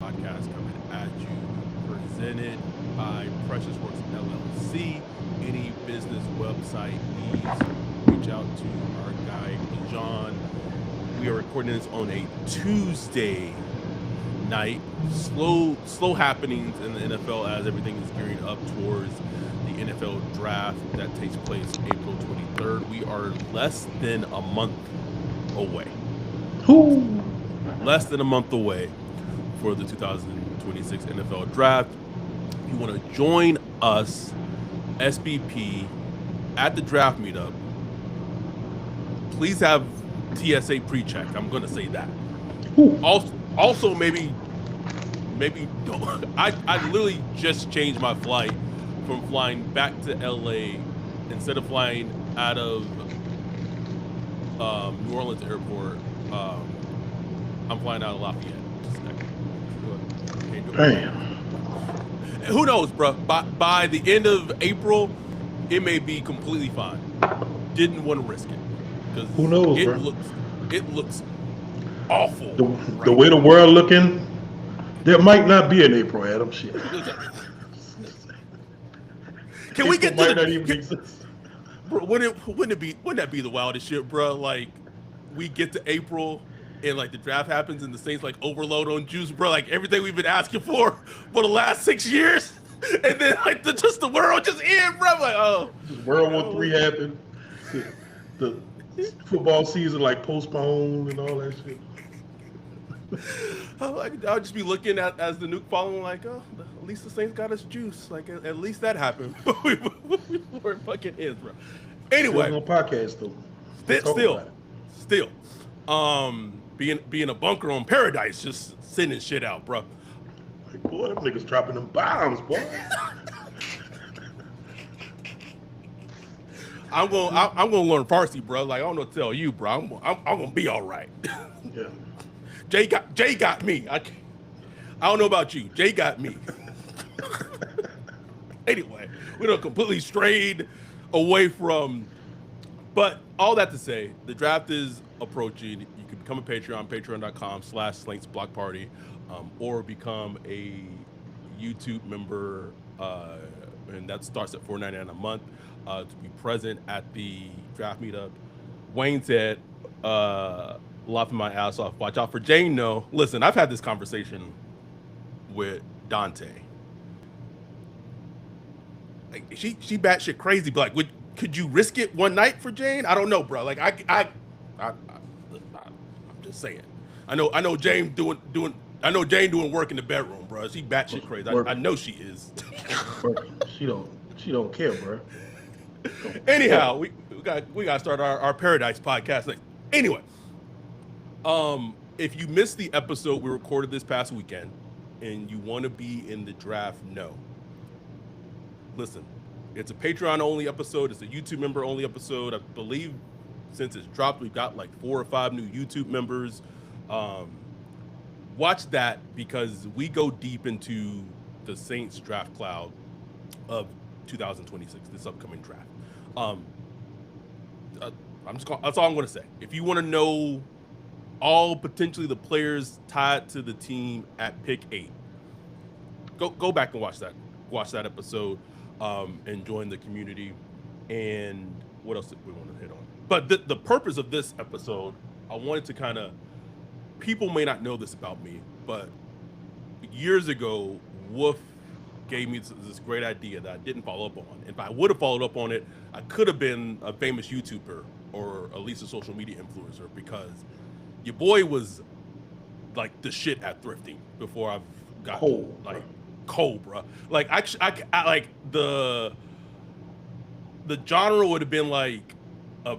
podcast coming at you, presented by Precious Works LLC. Any business website needs, reach out to our guy, John. We are recording this on a Tuesday night. Slow happenings in the NFL as everything is gearing up towards the NFL draft that takes place April 23rd. We are less than a month away. Less than a month away for the 2026 NFL draft. If you want to join us, SBP, at the draft meetup, please have TSA pre-check. I'm going to say that. Also, maybe I literally just changed my flight from flying back to LA. Instead of flying out of New Orleans airport, I'm flying out of Lafayette. Damn. Who knows, bro? By the end of April, it may be completely fine. Didn't want to risk it because who knows, it bro? It looks awful. The way the world looking, there might not be an April, Adam. Shit. Can we get to the? Bro, wouldn't that be the wildest shit, bro? Like, we get to April and like the draft happens and the Saints like overload on juice, bro. Like everything we've been asking for the last 6 years, and then like the world just end, bro. Like, oh, World War III happened. The football season like postponed and all that shit. I'll just be looking at as the nuke following, like, oh, at least the Saints got us juice. Like, at least that happened before it fucking ends, bro. Anyway, on podcast though. Still, being a bunker on Paradise, just sending shit out, bro. Like, boy, them niggas dropping them bombs, boy. I'm gonna learn Farsi, bro. Like, I don't know what to tell you, bro. I'm gonna be all right. Yeah. Jay got me. I don't know about you. Jay got me. Anyway, we done completely strayed away from. But all that to say, the draft is approaching. You can become a Patreon, patreon.com/SlanksBlockParty, or become a YouTube member, and that starts at $4.99 a month to be present at the draft meetup. Wayne said, laughing my ass off. Watch out for Jane. No, listen, I've had this conversation with Dante. Like, she batshit crazy, but like, could you risk it one night for Jane? I don't know, bro. Like, I'm just saying. I know Jane doing. I know Jane doing work in the bedroom, bro. She batshit crazy. I know she is. She don't care, bro. Anyhow, we got to start our Paradise podcast next. Anyway. If you missed the episode we recorded this past weekend and you want to be in the draft, listen, it's a Patreon only episode. It's a YouTube member only episode. I believe since it's dropped, we've got like 4 or 5 new YouTube members. Watch that because we go deep into the Saints draft cloud of 2026, this upcoming draft. That's all I'm going to say. If you want to know all potentially the players tied to the team at pick 8, go back and watch that episode, and join the community. And what else did we want to hit on? But the purpose of this episode, I wanted to kind of, people may not know this about me, but years ago, Wolf gave me this great idea that I didn't follow up on. If I would have followed up on it, I could have been a famous YouTuber or at least a social media influencer, because your boy was like the shit at thrifting before I've got cold, bro. Like I like the genre would have been like a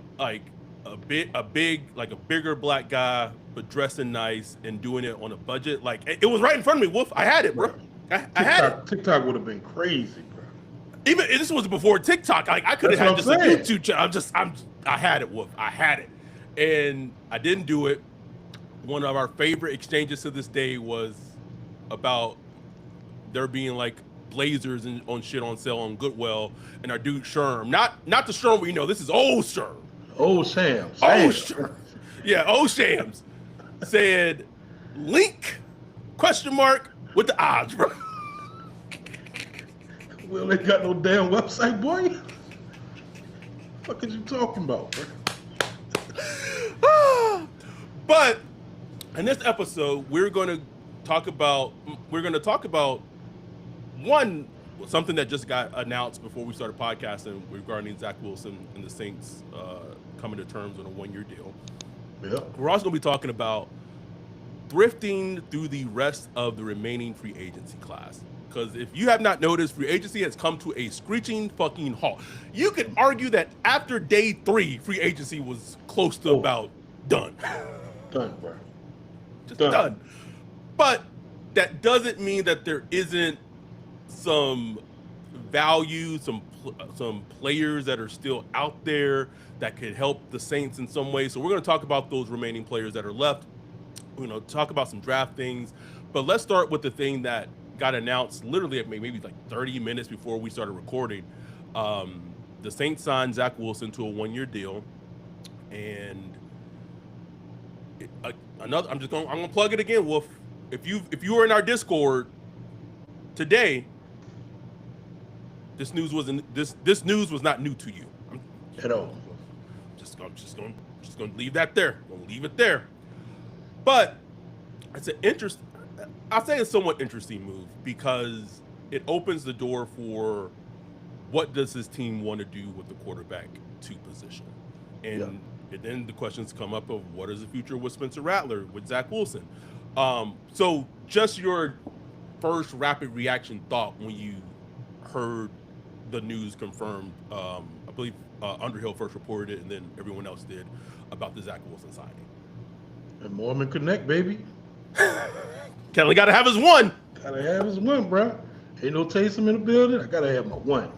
bigger black guy but dressing nice and doing it on a budget. Like it was right in front of me, Wolf. I had it, bro. I had it. TikTok would have been crazy, bro. Even this was before TikTok. Like I could have had just a YouTube channel. I had it, Wolf. I had it, and I didn't do it. One of our favorite exchanges to this day was about there being like blazers and on shit on sale on Goodwill, and our dude Sherm, not the Sherm we know. This is old Sherm. Old Sam. Old Sherm. Yeah, old Shams said link ? With the odds, bro. Well, they got no damn website, boy. What the fuck are you talking about, bro? But in this episode, we're going to talk about something that just got announced before we started podcasting regarding Zach Wilson and the Saints coming to terms on a 1-year deal. Yeah. We're also going to be talking about thrifting through the rest of the remaining free agency class. Because if you have not noticed, free agency has come to a screeching fucking halt. You could argue that after day 3, free agency was close to about done. Done, bro. Just done. But that doesn't mean that there isn't some value, some players that are still out there that could help the Saints in some way. So we're going to talk about those remaining players that are left. We're going to talk about some draft things. But let's start with the thing that got announced literally at maybe like 30 minutes before we started recording. The Saints signed Zach Wilson to a 1-year deal. And I'm gonna plug it again, Wolf. If you were in our Discord today, this news was not new to you. At all. Just gonna leave that there. Gonna leave it there. But it's I'll say it's a somewhat interesting move because it opens the door for what does this team want to do with the quarterback 2 position, and then the questions come up of what is the future with Spencer Rattler, with Zach Wilson. So just your first rapid reaction thought when you heard the news confirmed. I believe Underhill first reported it, and then everyone else did, about the Zach Wilson signing. And Mormon Connect, baby. Kelly got to have his one. Gotta have his one, bro. Ain't no Taysom in the building. I gotta have my one.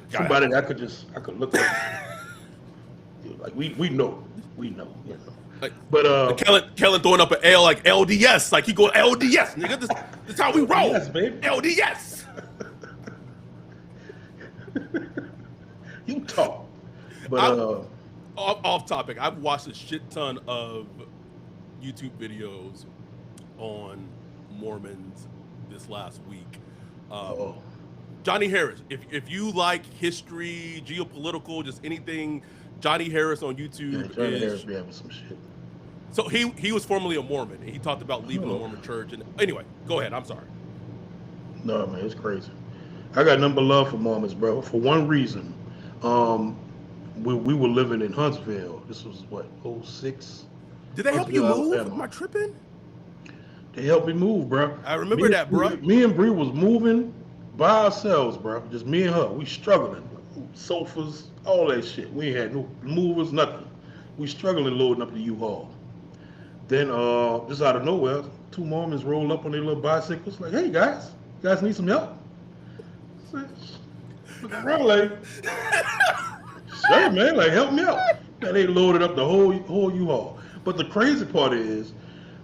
Somebody that I could look at. Like we know. Like, but Kellen throwing up an L like LDS, like he going LDS, nigga. This is how we roll. Yes, baby. LDS. You talk. But off topic. I've watched a shit ton of YouTube videos on Mormons this last week. Johnny Harris. If you like history, geopolitical, just anything, Johnny Harris on YouTube. Johnny Harris be having some shit. So he was formerly a Mormon, and he talked about leaving the Mormon church. And anyway, go ahead. I'm sorry. No, man, it's crazy. I got nothing but love for Mormons, bro. For one reason, we were living in Huntsville. This was what, 06? Did they help you move? Am I tripping? They helped me move, bro. I remember that, bro. Me and Bree was moving by ourselves, bro. Just me and her. We struggling. Sofas, all that shit. We ain't had no movers, nothing. We struggling loading up the U-Haul. Then, just out of nowhere, 2 Mormons rolled up on their little bicycles. Like, hey guys, you guys need some help? I said, look around like, sure, man, like help me out. And they loaded up the whole U-Haul. But the crazy part is,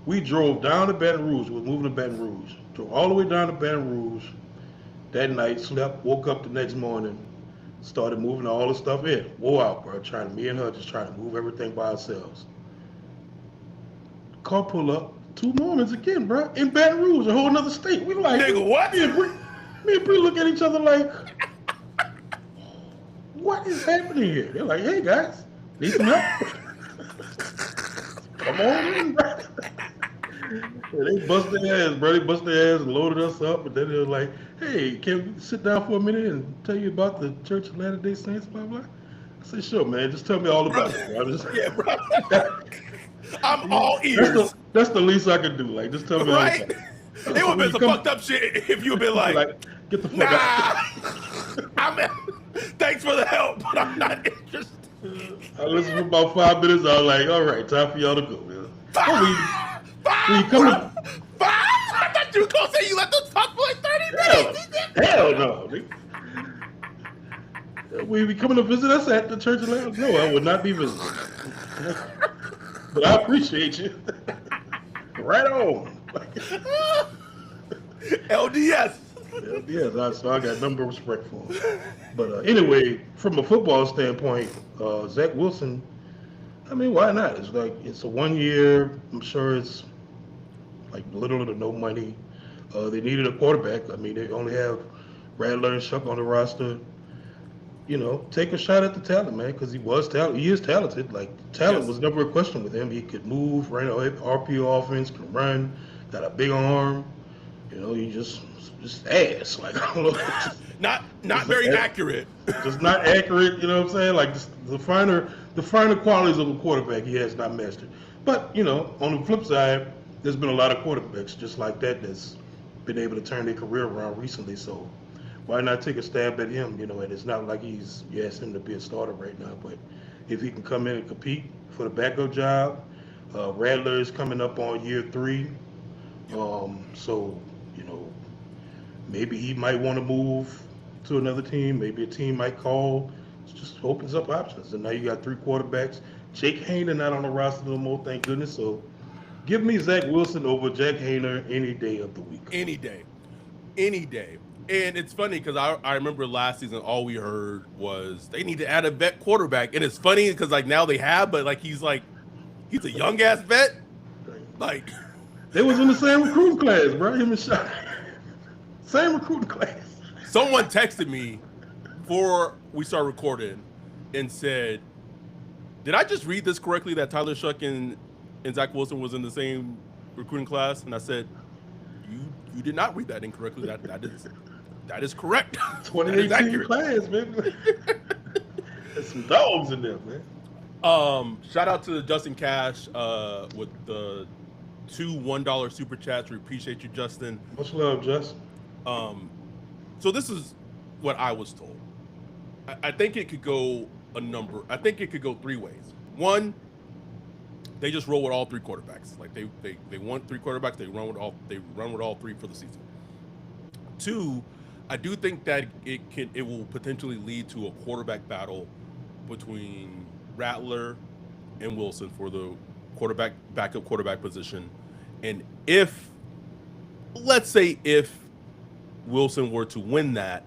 we drove down to Baton Rouge. We were moving to Baton Rouge. Drove all the way down to Baton Rouge. That night, slept, woke up the next morning, started moving all the stuff in. Wore out, bro. Me and her just trying to move everything by ourselves. Car pull up, 2 Mormons again, bro, in Baton Rouge, a whole nother state. We like, nigga, what? Me and Bree look at each other like, what is happening here? They're like, hey guys, need some help? Come on in, bro. They bust their ass, bro. They bust their ass and loaded us up, and then they were like, hey, can we sit down for a minute and tell you about the Church of Latter-day Saints, blah, blah? I said, sure, man. Just tell me all about it, bro. Yeah, bro. I'm all ears. That's the least I can do. Like, just tell me all about it. It would have been some fucked up shit if you had been like, get the fuck out. Thanks for the help, but I'm not interested. I listened for about 5 minutes. I was like, all right, time for y'all to go, man. Five! I thought you were going to say you let them talk for like 30 minutes. Hell no. Will you be coming to visit us at the Church of Latter? No, I would not be visiting. But I appreciate you. Right on. LDS. LDS. So I got nothing but respect for him. But anyway, from a football standpoint, Zach Wilson, I mean, why not? It's a 1 year. I'm sure it's like little to no money. They needed a quarterback. I mean, they only have Rattler and Shuck on the roster. Take a shot at the talent, man, because he was talent. He is talented. Like talent Yes. was never a question with him. He could move, ran an RPO offense, can run, got a big arm. He just ass. Like I don't know, Not very accurate. just not accurate. You know what I'm saying? Like the finer qualities of a quarterback he has not mastered. But on the flip side, there's been a lot of quarterbacks just like that that's been able to turn their career around recently. So why not take a stab at him? And it's not like you asked him to be a starter right now, but if he can come in and compete for the backup job, Rattler is coming up on year 3. So maybe he might want to move to another team. Maybe a team might call. It just opens up options. And now you got 3 quarterbacks. Jake Hayner not on the roster no more, thank goodness. So give me Zach Wilson over Jake Hayner any day of the week. Any day. And it's funny because I remember last season all we heard was they need to add a vet quarterback. And it's funny because like now they have, but like he's a young ass vet. Like they was in the same recruiting class, bro. Him and Shaq. Same recruiting class. Someone texted me before we started recording and said, "Did I just read this correctly that Tyler Shuck and Zach Wilson was in the same recruiting class?" And I said, "You did not read that incorrectly. That is correct." 2018 class, man. There's some dogs in there, man. Shout out to Justin Cash with the 2 $1 super chats. We appreciate you, Justin. Much love, Justin. So this is what I was told. I think it could go I think it could go 3 ways. One, they just roll with all 3 quarterbacks. Like they want 3 quarterbacks. They run with all 3 for the season. 2, I do think that it will potentially lead to a quarterback battle between Rattler and Wilson for the backup quarterback position. And let's say if Wilson were to win that,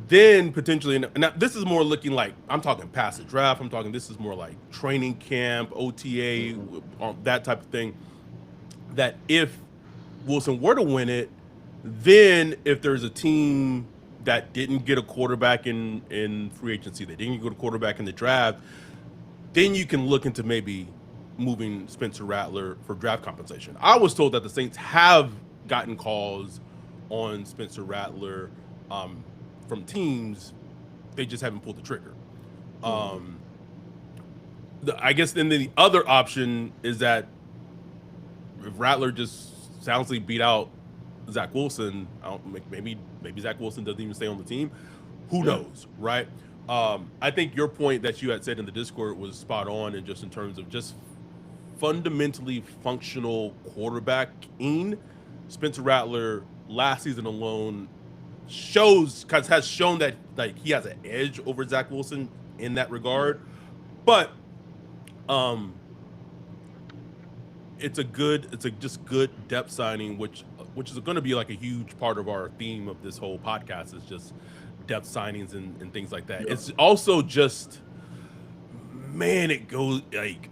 then potentially, now this is more looking like, I'm talking past the draft, this is more like training camp, OTA, that type of thing, that if Wilson were to win it, then if there's a team that didn't get a quarterback in free agency, they didn't get a quarterback in the draft, then you can look into maybe moving Spencer Rattler for draft compensation. I was told that the Saints have gotten calls on Spencer Rattler from teams, they just haven't pulled the trigger. I guess then the other option is that if Rattler just soundly beat out Zach Wilson, maybe Zach Wilson doesn't even stay on the team. Who knows, right? I think your point that you had said in the Discord was spot on, and just in terms of just fundamentally functional quarterbacking, Spencer Rattler last season alone has shown that like he has an edge over Zach Wilson in that regard. But it's a just good depth signing, which is going to be like a huge part of our theme of this whole podcast, is just depth signings and things like that. Yeah. It's also just, man, it goes like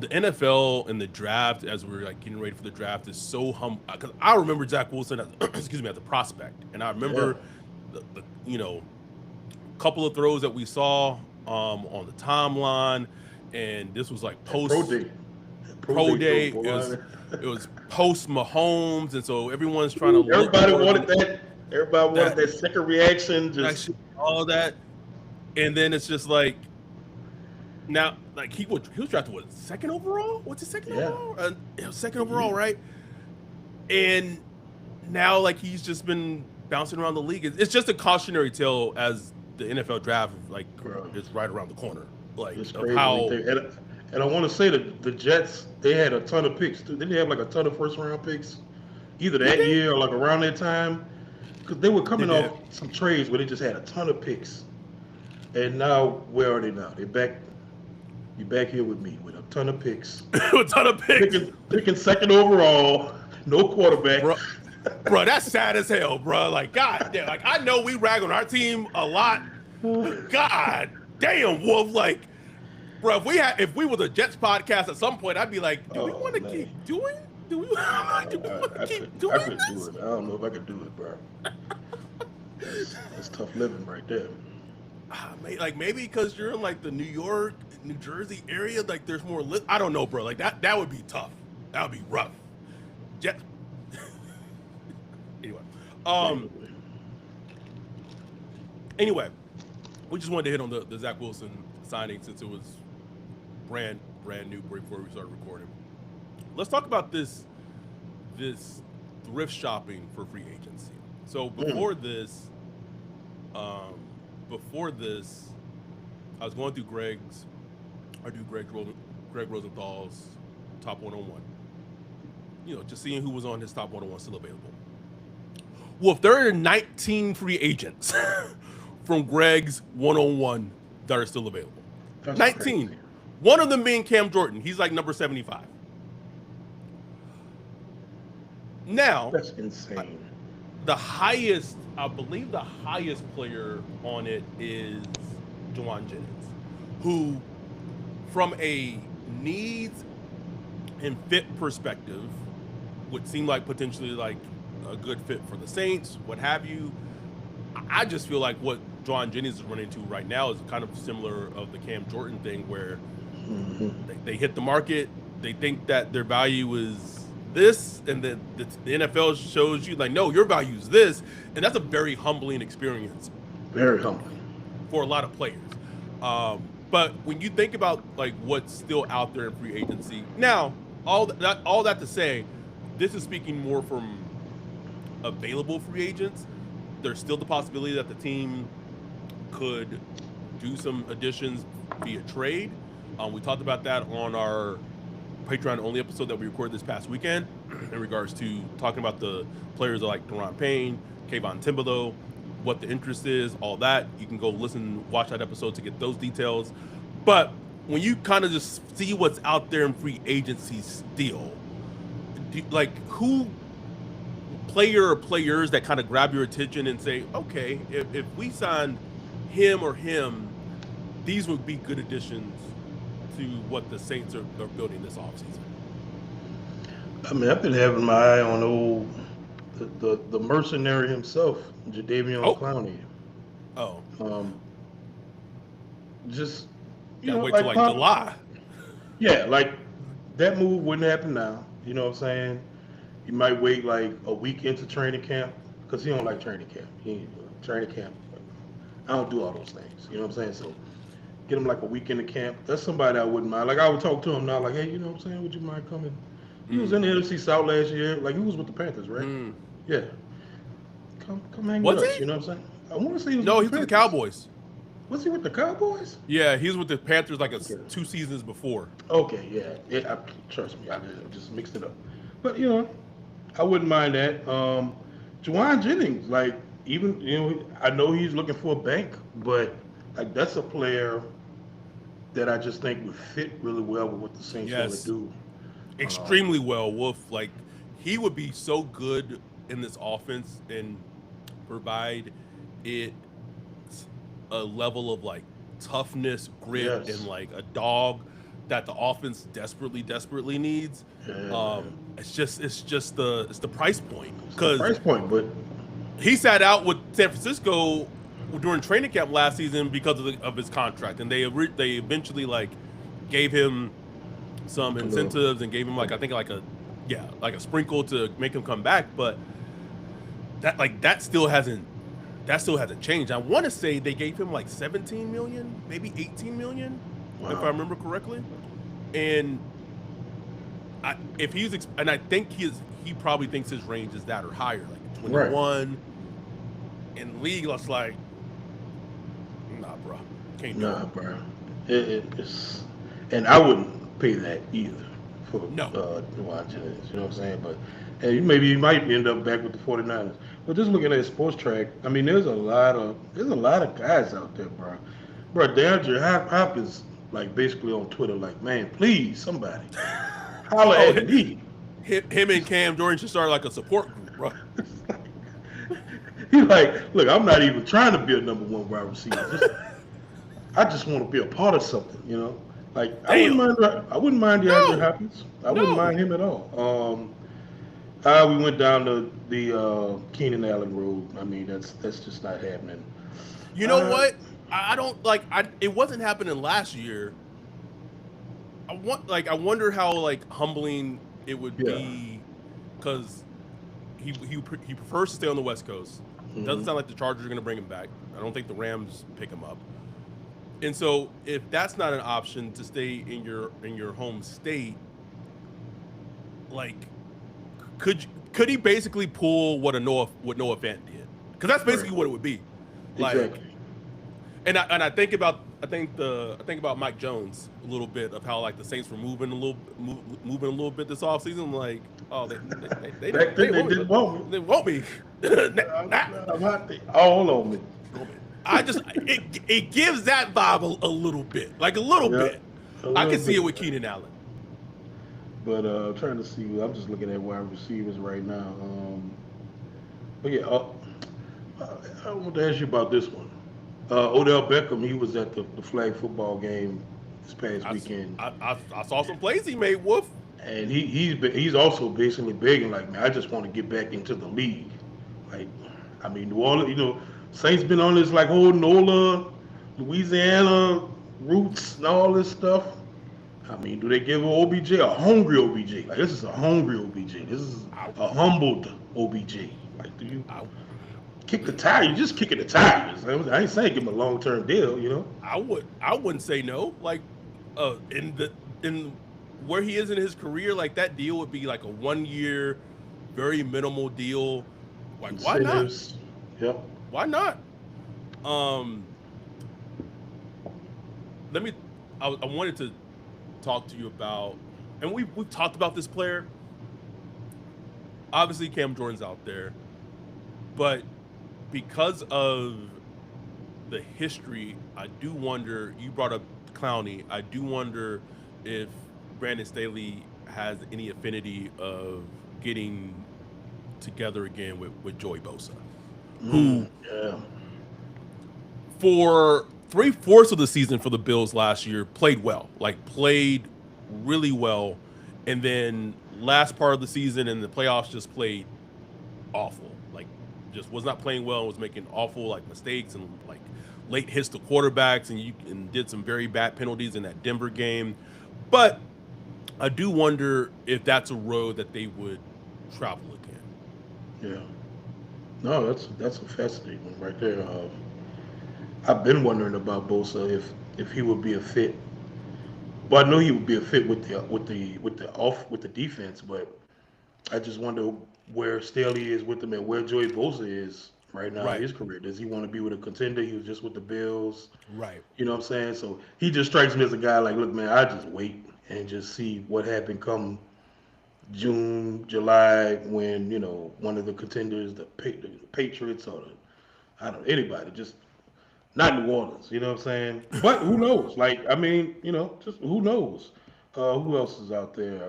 the NFL and the draft, as we're like getting ready for the draft, is so humble. Because I remember Zach Wilson as a prospect, and I remember the couple of throws that we saw on the timeline, and this was like post pro day. It was post Mahomes, and so everyone's trying to. Everybody wanted that. Everybody wanted that second reaction, just all that, and then it's just like now, like he was drafted what, second overall? What's his second overall? Second overall, right? And now, like, he's just been bouncing around the league. It's just a cautionary tale as the NFL draft is right around the corner. Like, of how. And I want to say that the Jets, they had a ton of picks. Didn't they have like a ton of first round picks either that year or like around that time? Because they were coming off some trades where they just had a ton of picks. And now, where are they now? You're back here with me with a ton of picks. A ton of picks. Picking second overall, no quarterback. Bro, that's sad as hell, bro. Like, God damn. Like, I know we rag on our team a lot. God damn, Wolf. Like, bro, if we was a Jets podcast at some point, I'd be like, do we want to keep doing Do we I want to keep doing I could this? do it. I don't know if I could do it, bro. That's tough living right there. Like maybe because you're in like the New York, New Jersey area, like there's more. I don't know, bro. Like that would be tough. That would be rough. Jet. Anyway, anyway, we just wanted to hit on the Zach Wilson signing since it was brand new before we started recording. Let's talk about this thrift shopping for free agency. So before this, I was going through Greg Rosenthal's top 101. You know, just seeing who was on his top 101 still available. Well, if there are 19 free agents from Greg's 101 that are still available. That's 19. crazy. One of them being Cam Jordan. He's like number 75. Now, That's insane. I believe the highest player on it is Juwan Jennings, who, from a needs and fit perspective, would seem like potentially like a good fit for the Saints, what have you. I just feel like what Juwan Jennings is running into right now is kind of similar of the Cam Jordan thing, where they hit the market, they think that their value is this, and then the NFL shows you like, no, your value is this, and that's a very humbling experience. Very humbling for a lot of players. But when you think about like what's still out there in free agency now, all that to say, this is speaking more from available free agents. There's still the possibility that the team could do some additions via trade. We talked about that on our Patreon only episode that we recorded this past weekend in regards to talking about the players like Deron Payne, Kayvon Thibodeau, what the interest is, all that. You can go watch that episode to get those details. But when you kind of just see what's out there in free agency still, like who player or players that kind of grab your attention and say, okay, if we signed him or him, these would be good additions to what the Saints are building this offseason? I mean, I've been having my eye on the mercenary himself, Jadeveon Clowney. Oh. Just gotta wait till like July. Yeah, like that move wouldn't happen now. You know what I'm saying? You might wait like a week into training camp because he don't like training camp. Training camp. I don't do all those things. You know what I'm saying? So get him like a week into camp. That's somebody I wouldn't mind. Like I would talk to him now, like, hey, you know what I'm saying? Would you mind coming? He was in the NFC South last year. Like he was with the Panthers, right? Yeah. Come hang with us. You know what I'm saying? I want to see. He's with the Cowboys. Was he with the Cowboys? Yeah, he was with the Panthers like 2 seasons before. Okay, yeah. Trust me, I just mixed it up. But you know, I wouldn't mind that. Juwan Jennings, like even I know he's looking for a bank, but like that's a player that I just think would fit really well with what the Saints want to do. Extremely well, Wolf. Like he would be so good in this offense and provide it a level of like toughness, grit, and like a dog that the offense desperately needs. It's just the price point. But he sat out with San Francisco during training camp last season because of his contract, and they eventually like gave him some incentives and gave him like I think like a sprinkle to make him come back, but that still hasn't changed. I want to say they gave him like 17 million, maybe 18 million, if I remember correctly. And I think he probably thinks his range is that or higher, like 21. Right. In league, it's like, nah, bro, can't do it. Nah, bro. It's, and I wouldn't pay that either for Juwan Jennings. You know what I'm saying? But and maybe you might end up back with the 49ers. But just looking at Sports Track, I mean, there's a lot of guys out there, bro. Bro, DeAndre Hopkins, like basically on Twitter, like, man, please, somebody, holler at me. Him and Cam Jordan should start like a support group, bro. He's like, look, I'm not even trying to be a number one wide receiver. I just want to be a part of something, you know. Like I wouldn't mind DeAndre Hopkins. I wouldn't mind him at all. We went down the Keenan Allen road. I mean, that's just not happening. You know Uh, what? I don't like. It wasn't happening last year. I wonder how like humbling it would yeah. be because he prefers to stay on the West Coast. Doesn't Hmm. sound like the Chargers are going to bring him back. I don't think the Rams pick him up. And so if that's not an option to stay in your home state, like could he basically pull what Noah Fant did? Because that's Right. basically what it would be. Like, Exactly. and I think about Mike Jones a little bit of how like the Saints were moving a little bit this offseason. Like, oh, Back they then they won't didn't want me. they won't be. Nah, I'm hot. They all on me. I just it gives that vibe a little bit, like a little Yeah, bit. a I little can see bit. it with Keenan Allen. But trying to see. I'm just looking at wide receivers right now. But yeah, I want to ask you about this one. Odell Beckham, he was at the flag football game this past I, s- weekend, I saw some plays he made. Wolf. and he's also basically begging like, man, I just want to get back into the league. Like, I mean, New Orleans, Saints been on this like whole NOLA, Louisiana roots and all this stuff. I mean, do they give OBJ a hungry OBJ? Like, this is a hungry OBJ. This is I a humbled OBJ. Like, do you I kick the tire? You just kicking the tires. I ain't saying give him a long term deal. I wouldn't say no. Like, in where he is in his career, like that deal would be like a 1 year, very minimal deal. Like, why not? Incentives. Yep. Why not? Um, let me. I wanted to talk to you about, and we've talked about this player. Obviously, Cam Jordan's out there, but because of the history, I do wonder. You brought up Clowney. I do wonder if Brandon Staley has any affinity of getting together again with Joey Bosa, who Yeah. for 3/4 of the season for the Bills last year played well, like played really well, and then last part of the season and the playoffs just played awful. Like just was not playing well and was making awful like mistakes and like late hits to quarterbacks and did some very bad penalties in that Denver game. But I do wonder if that's a road that they would travel again. Yeah. No, that's a fascinating one right there. I've been wondering about Bosa if he would be a fit. Well, I know he would be a fit with the defense, but I just wonder where Staley is with him and where Joey Bosa is right now in Right. his career. Does he want to be with a contender? He was just with the Bills. Right. You know what I'm saying? So he just strikes me as a guy like, look, man, I just wait and just see what happened come June, July, when one of the contenders, the Patriots or I don't know, anybody, just not New Orleans. You know what I'm saying? But who knows? Like, I mean, just who knows? Who else is out there?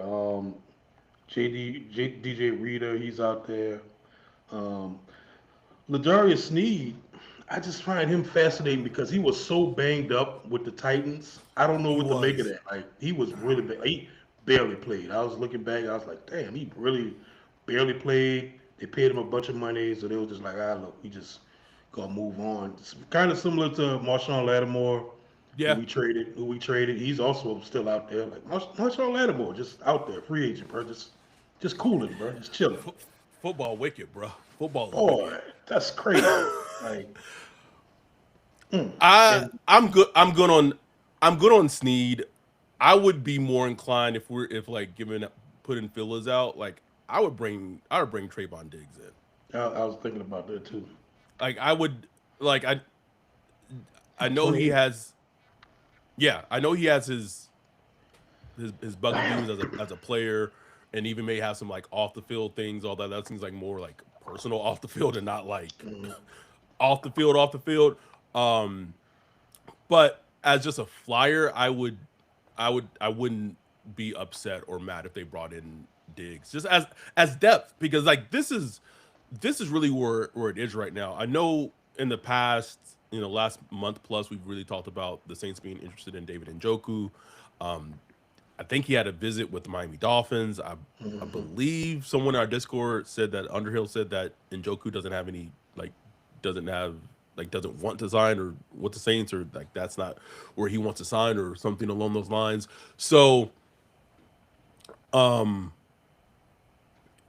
DJ Reader, he's out there. Um, Ladarius Sneed, I just find him fascinating because he was so banged up with the Titans. I don't know He what to make of was. that. Like he was really bad. He barely played. I was looking back. I was like, damn, he really barely played. They paid him a bunch of money, so they were just like, look, we just gonna move on. It's kind of similar to Marshawn Lattimore, who Yeah. we traded. He's also still out there. Like Marshawn Lattimore, just out there, free agent, bro. Just cooling, bro. Just chilling. F- football wicked, bro. Football is wicked. Boy, that's crazy. Like, I and I'm good. I'm good on Sneed. I would be more inclined if like giving putting fillers out. Like I would bring Trayvon Diggs in. I was thinking about that too. Like I would like I know he 28. has I know he has his Damn. bugaboos as a player and even may have some like off the field things. All that seems like more like personal off the field and not like Mhm. off the field. Um, but as just a flyer, I wouldn't be upset or mad if they brought in Diggs just as depth because like this is really where it is right now. I know in the past, last month plus, we've really talked about the Saints being interested in David Njoku. Um, I think he had a visit with the Miami Dolphins. I believe someone in our Discord said that Underhill said that Njoku doesn't have any doesn't have doesn't want to sign or with the Saints, or like that's not where he wants to sign or something along those lines. So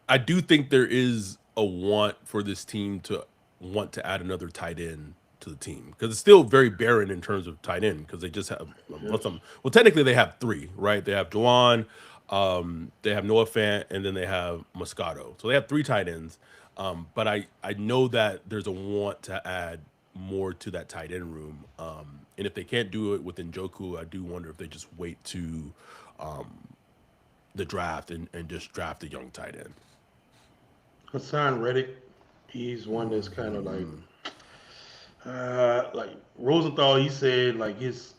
I do think there is a want for this team to want to add another tight end to the team because it's still very barren in terms of tight end because they just have Yes. well technically they have three, right? They have Juwan, they have Noah Fant, and then they have Moscato. So they have three tight ends. But I know that there's a want to add more to that tight end room. And if they can't do it with Njoku, I do wonder if they just wait to the draft and just draft a young tight end. Hassan Reddick, he's one that's kind of like Rosenthal. He said like his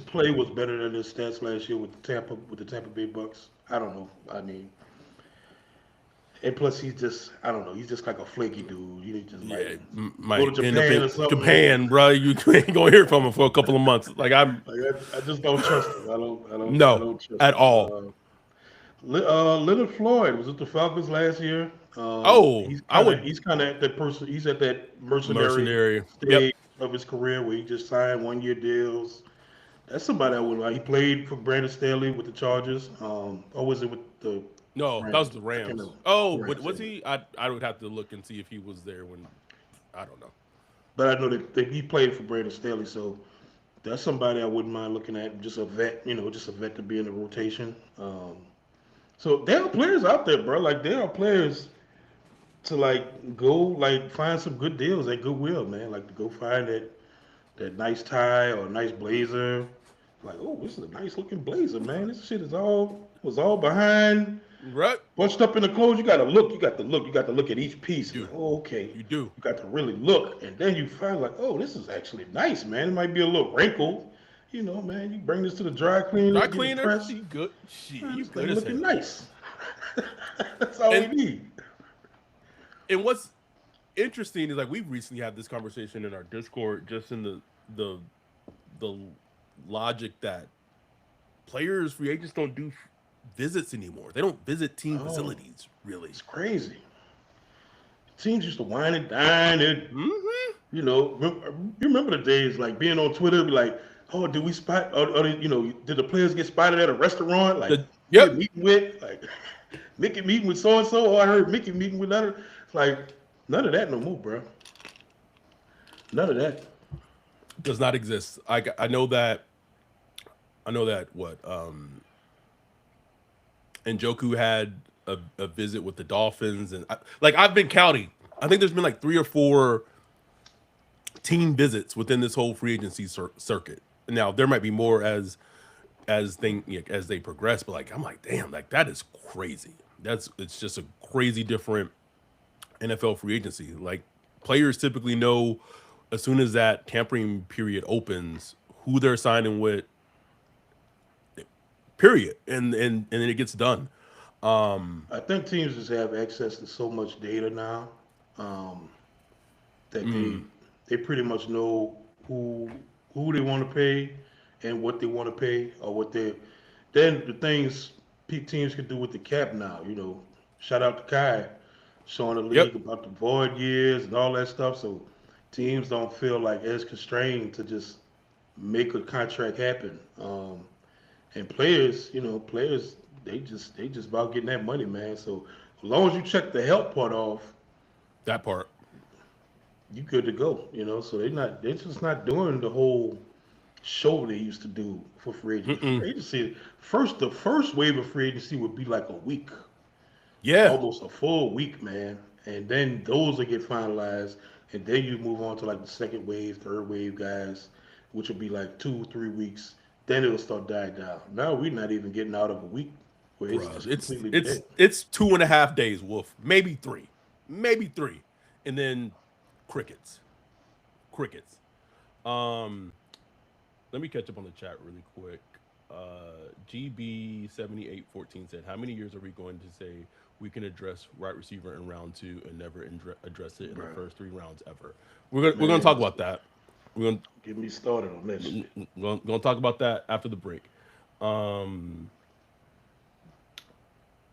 play was better than his stats last year with the Tampa Bay Bucks. I don't know. I mean, and plus he's just I don't know. He's just like a flaky dude. You just Yeah, might go might to end up Japan in or something. Japan, bro. You ain't gonna hear from him for a couple of months. Like I'm Like I just don't trust him. I no don't trust at him. all. Leonard Floyd was with the Falcons last year. Oh, I would He's kind of at that person. He's at that mercenary mercenary. Yep. stage of his career where he just signed 1 year deals. That's somebody I would like. He played for Brandon Staley with the Chargers. Or was it with the No, that was Rams? the I can't Rams. remember. Oh, Rams, was yeah. he? I would have to look and see if he was there when. I don't know. But I know that he played for Brandon Staley, so that's somebody I wouldn't mind looking at. Just a vet, just a vet to be in the rotation. So there are players out there, bro. Like there are players to like go like find some good deals at Goodwill, man. Like to go find that nice tie or a nice blazer. Like, oh, this is a nice looking blazer, man. This shit was all behind, Right? bunched up in the clothes. You gotta look. You got to look. You got to look at each You piece. And do. like, oh, okay. You do. You got to really look, and then you find like, oh, this is actually nice, man. It might be a little wrinkled. Man, you bring this to the dry Dry cleaners, get it cleaner. pressed. You good? Shit, Man, you this thing good as looking hell. nice. That's all we And need. and what's interesting is like we've recently had this conversation in our Discord, just in the the logic that players, free agents don't do visits anymore. They don't visit team Oh, facilities really. it's crazy. Teams used to wine and dine and Hmm. you remember the days like being on Twitter, be like, oh, did we spot? Or did the players get spotted at a restaurant? Like, The who they yep. meeting with? Like, Mickey meeting with so and so. Oh, I heard Mickey meeting with another. It's like none of that no more, bro. None of that. Does not exist. I know that. I know that what Njoku had a visit with the Dolphins, and I've been counting. I think there's been like three or four team visits within this whole free agency circuit. Now there might be more as they progress, but like I'm like, damn, like that is crazy. It's just a crazy different NFL free agency. Like players typically know as soon as that tampering period opens who they're signing with, period, and then it gets done. I think teams just have access to so much data now um, that Mm, they pretty much know who they want to pay and what they want to pay or what they then the things teams can do with the cap now. Shout out to Kai showing the yep. league about the void years and all that stuff. So teams don't feel like as constrained to just make a contract happen. And players they just about getting that money, man. So as long as you check the help part off, That part. you good to go. So they're just not doing the whole show they used to do for free agency. Mm-mm. Free agency the first wave of free agency would be like a week, Yeah. almost a full week, man. And then those will get finalized, and then you move on to like the second wave, third wave guys, which will be like 2, 3 weeks. Then it'll start dying down. Now we're not even getting out of a week where it's Bruh, just completely it's dead. it's 2.5 days, Wolf. Maybe three, and then crickets, crickets. Um, Let me catch up on the chat really quick. GB7814 said, "How many years are we going to say we can address right receiver in round two and never address it in the Bro, first three rounds ever?" We're gonna man, talk about that. We're get me started on that shit. gonna talk about that after the break.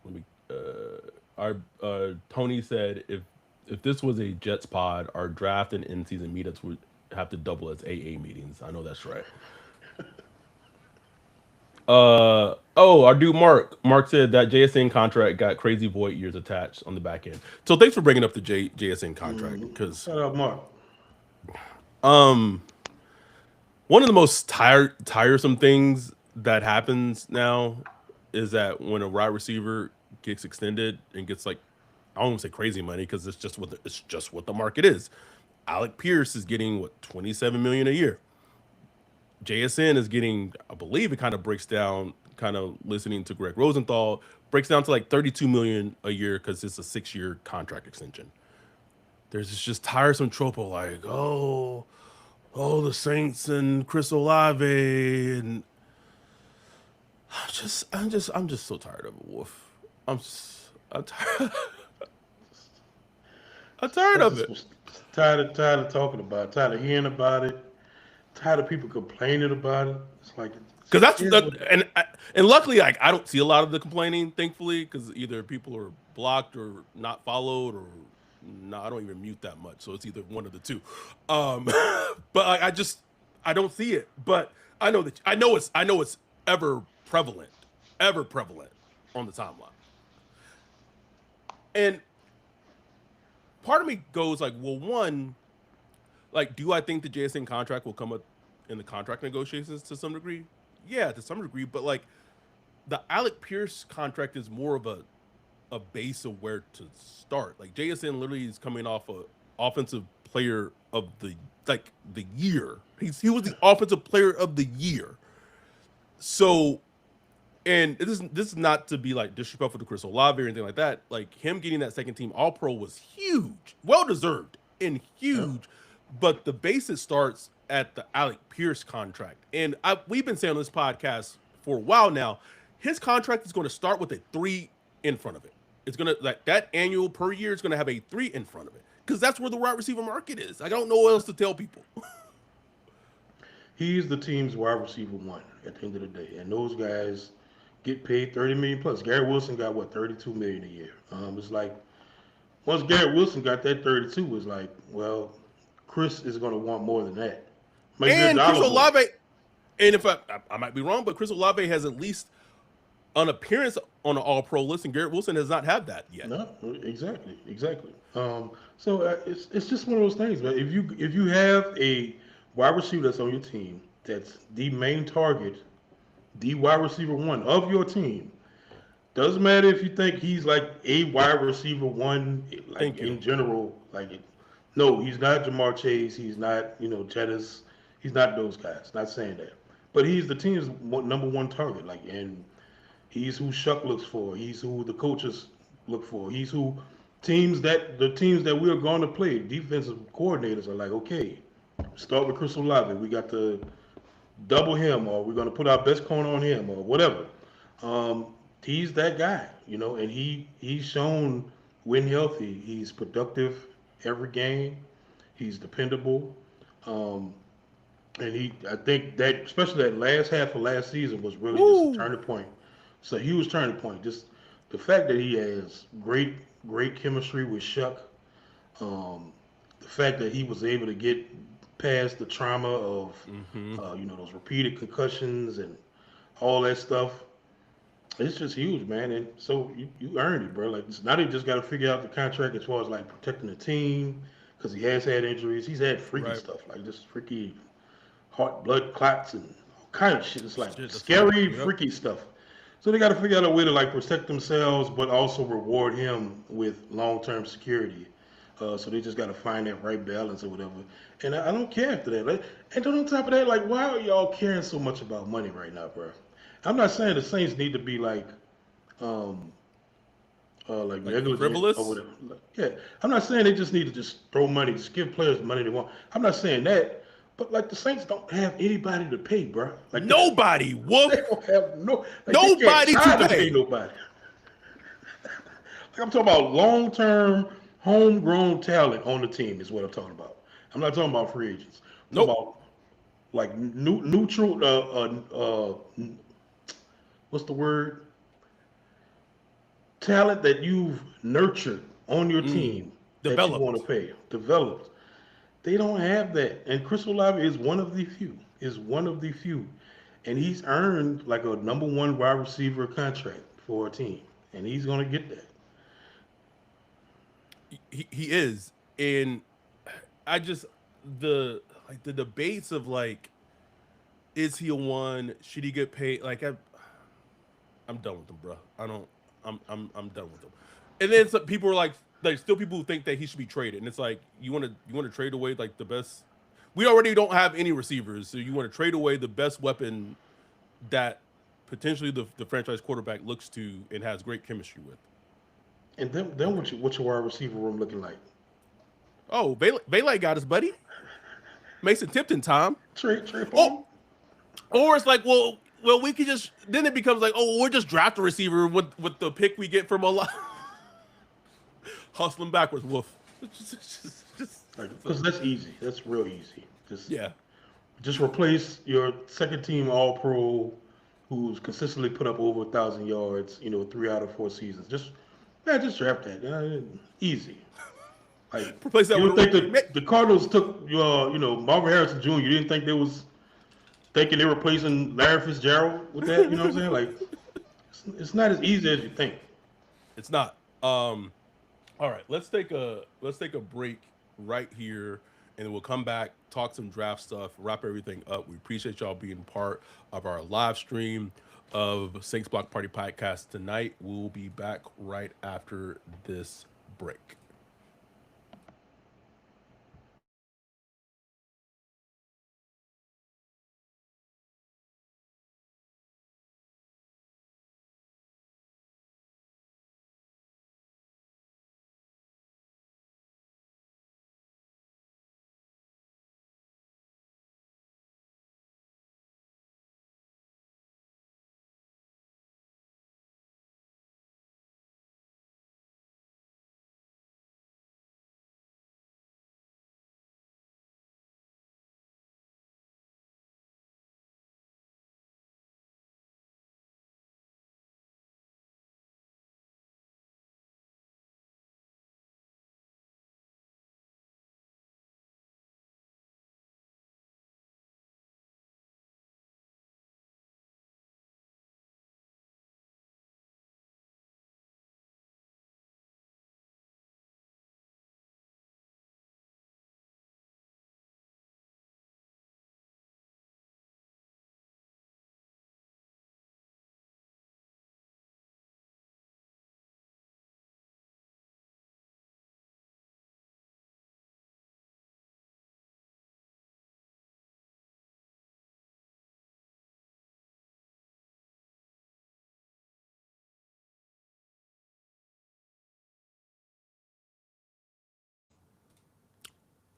Let me. Our Tony said if this was a Jets pod, our draft and in season meetups would have to double as AA meetings. I know that's right. Our dude Mark said that JSN contract got crazy void years attached on the back end. So thanks for bringing up the JSN contract because Shout out, Mark. um one of the most tiresome things that happens now is that when a wide receiver gets extended and gets like I don't want to say crazy money because it's just what the market is. Alec Pierce is getting what 27 million a year. JSN is getting, I believe it kind of breaks down, kind of listening to Greg Rosenthal, breaks down to like 32 million a year because it's a 6-year contract extension. There's this just tiresome trope of like, the Saints and Chris Olave, and I'm just so tired of it, Wolf. I'm tired. I'm tired That's of just it. tired of talking about it, tired of hearing about it, tired of people complaining about it. It's like Because it that's is that, what it is. and luckily, like I don't see a lot of the complaining, thankfully, because either people are blocked or not followed, or no, I don't even mute that much, so it's either one of the two. Um, but like, I don't see it. But I know it's ever prevalent on the timeline, and part of me goes like, well, one, like, do I think the JSN contract will come up in the contract negotiations to some degree? Yeah, to some degree, but like the Alec Pierce contract is more of a base of where to start. Like JSN literally is coming off a offensive player of the year. He was the offensive player of the year. So and this is not to be like disrespectful to Chris Olave or anything like that. Like him getting that second team All Pro was huge, well deserved and Yeah. huge. But the basis starts at the Alec Pierce contract, and we've been saying on this podcast for a while now. His contract is going to start with a 3 in front of it. It's gonna like that annual per year is going to have a 3 in front of it because that's where the wide receiver market is. Like, I don't know what else to tell people. He's the team's wide receiver one at the end of the day, and those guys get paid 30 million plus. Garrett Wilson got what 32 million a year. It's like once Garrett Wilson got that 32, it's like well, Chris is going to want more than that. Maybe a And Chris dollar more. Olave, and if I might be wrong, but Chris Olave has at least an appearance on an All Pro list, and Garrett Wilson has not had that yet. No, exactly, exactly. So it's just one of those things, man. If you have a wide receiver that's on your team that's the main target, the wide receiver one of your team, doesn't matter if you think he's like a wide receiver one, like Thank you. in general. No, he's not Jamar Chase. He's not Jettis. He's not those guys. Not saying that, but he's the team's number one target. And he's who Shuck looks for. He's who the coaches look for. He's who the teams that we're going to play, defensive coordinators are like, okay, start with Chris Olave. We got to double him, or we're going to put our best corner on him, or whatever. Um, he's that guy, and he's shown when healthy, he's productive every game. He's dependable. Um, and I think that especially that last half of last season was really just a Woo! turning point. It's a huge turning point. Just the fact that he has great chemistry with Shuck. The fact that he was able to get past the trauma of Mm-hmm. those repeated concussions and all that stuff. It's just huge, man. And so you earned it, bro. Like now they just got to figure out the contract as far as like protecting the team because he has had injuries. He's had freaky Right. stuff like just freaky heart blood clots and all kind of shit. It's like Shit, that's right. scary, Yep. freaky stuff. So they got to figure out a way to like protect themselves, but also reward him with long term security. So they just got to find that right balance or whatever. And I don't care after that. And then on top of that, like, why are y'all caring so much about money right now, bro? I'm not saying the Saints need to be um, like Like negligent or frivolous. whatever. Yeah, I'm not saying they just need to just throw money, just give players the money they want. I'm not saying that, but like the Saints don't have anybody to pay, bro. Like Nobody, they Wolf. don't have like they can't Nobody to try to pay pay. nobody. Like I'm talking about long term, homegrown talent on the team is what I'm talking about. I'm not talking about free agents. I'm talking Nope. about like neutral. What's the word? talent that you've nurtured on your team that you want to Developed. pay, developed. They don't have that. And Chris Olave is one of the few. Is one of the few. And he's earned like a number one wide receiver contract for a team. And he's gonna get that. He is, and I just the debates of like, is he a one? Should he get paid? Like I'm done with him, bro. I don't. I'm done with him. And then some people are like still people who think that he should be traded, and it's like you want to trade away like the best. We already don't have any receivers, so you want to trade away the best weapon that potentially the franchise quarterback looks to and has great chemistry with. And then Okay. what's your wide receiver room looking like? Oh, Bailey got us, buddy. Mason Tipton time. Trey Oh, Palmer? or it's like, well, we could just then it becomes like, oh, we're just draft a receiver with the pick we get from a lot. Hustling backwards, Wolf. Because that's easy. That's real easy. Yeah. Just replace your second team All Pro, who's consistently put up over 1,000 yards. 3 out of 4 seasons. Just draft that. Easy. Like Replace that you with don't a think rookie. the Cardinals took Marvin Harrison Jr. You didn't think they was thinking they were replacing Larry Fitzgerald with that. You know what I'm saying? Like it's not as easy as you think. It's not. All right, let's take a break right here, and then we'll come back, talk some draft stuff, wrap everything up. We appreciate y'all being part of our live stream of Saints Block Party podcast tonight. We'll be back right after this break.